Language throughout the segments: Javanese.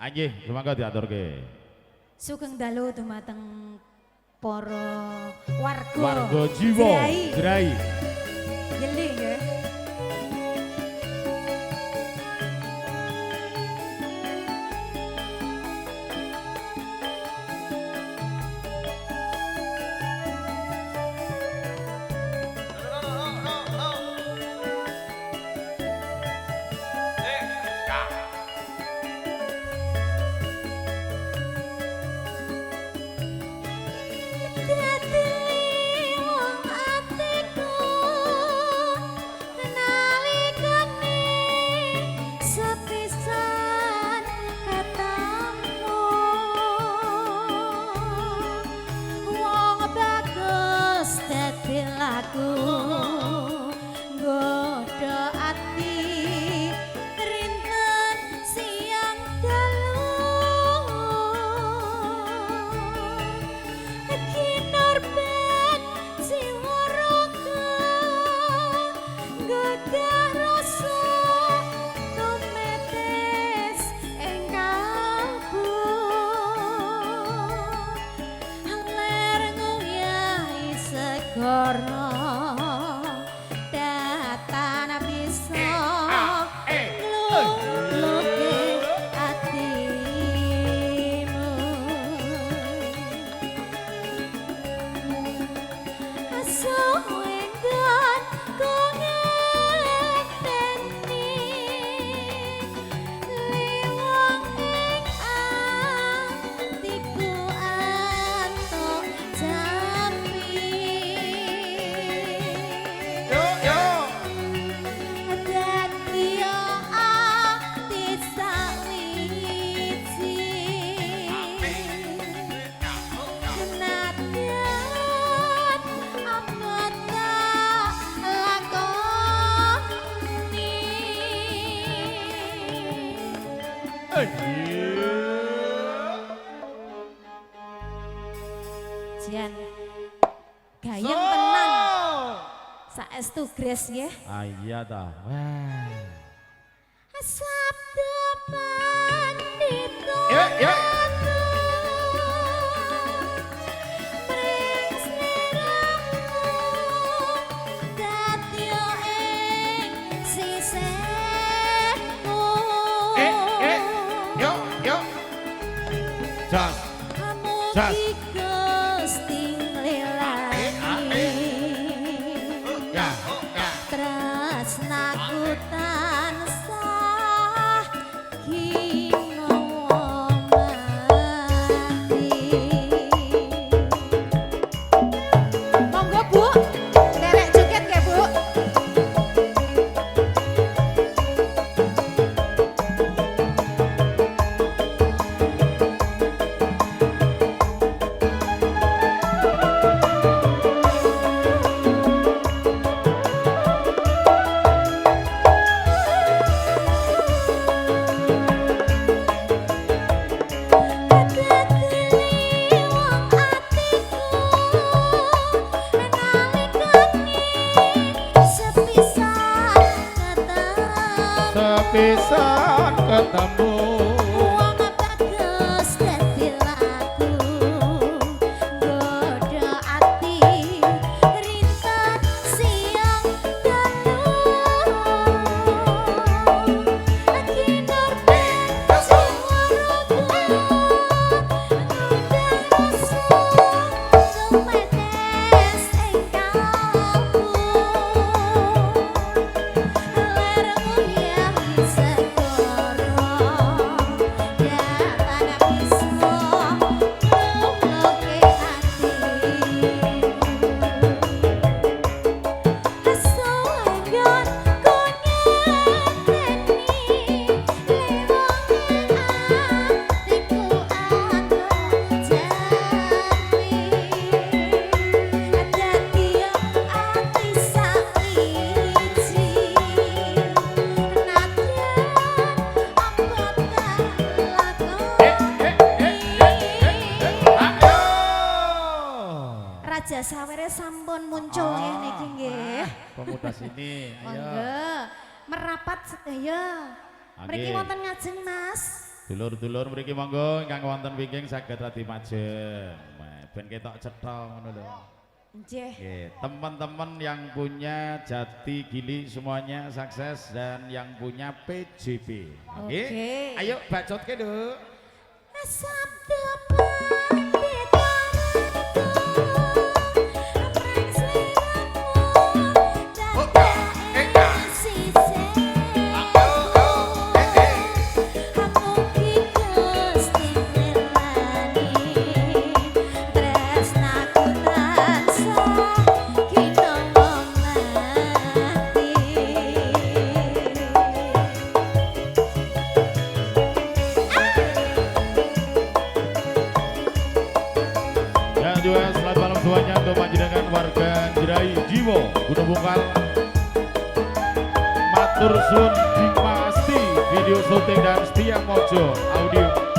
Anjih, semangka diaturke. Sugeng dalu dumateng para warga. Warga jiwa, Jrai. Yeli nggih. Aku nggodha ati rinten siang dalu kinarben jiwa raga nggodha rasa tumetes ing kalbu ler nguyahi segara Jian gayeng tenan saestu Grace nggih. Ah iya ta. Wah. Sabda pandita. Ya. Jas. Tresnaku tansah ginawa mati. Monggo Bu, derek joget nggih Bu. Sepisan ketemu Wong bagus dadi laku nggodha ati rinten siang dalu kinarben jiwa raga nggodha rasa tumetes ing kalbu ler nguyahi segara datane bisa ngluke ati asoengan konyenteni lewange atiku anu jati ati sakwiji Raja Sawere sampun muncul nggih niki nggih. pemuda sini, ayo. Monggo merapat sedaya. Mriki Nggih. wonten ngajeng Mas. Dulur-dulur mriki monggo ingkang wonten wingking saged radi majem. Ben ketok cetha ngono lho. Nggih. Oke, teman-teman yang punya Jati Gili semuanya sukses dan yang punya PJP. Oke. Ayo bacotke, Nduk. Sabda Juga selamat malam semuanya untuk panjenengan warga Jerai Jiwo Gunung Bungkal. Matur suwun Dimasti video syuting dan Setia Mojo audio.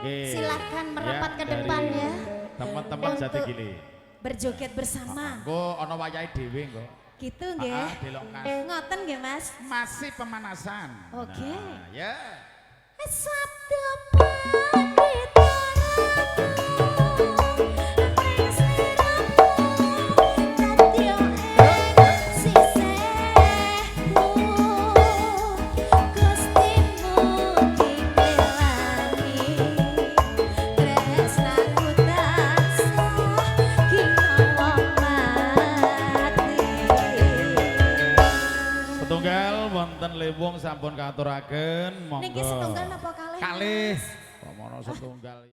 Silahkan merapat ya, ke depan ya. Teman-teman Jati Gili. Berjoget bersama. Engko ana wayahe dhewe engko. Gitu nggih. Delok kas. Ngoten nggih, Mas. Masih pemanasan. Oke. Nah, ya. Sabda pandita Setunggal wonten lewung sampun katuraken monggo. Niki setunggal napa kalih? Kalih. Pamono setunggal.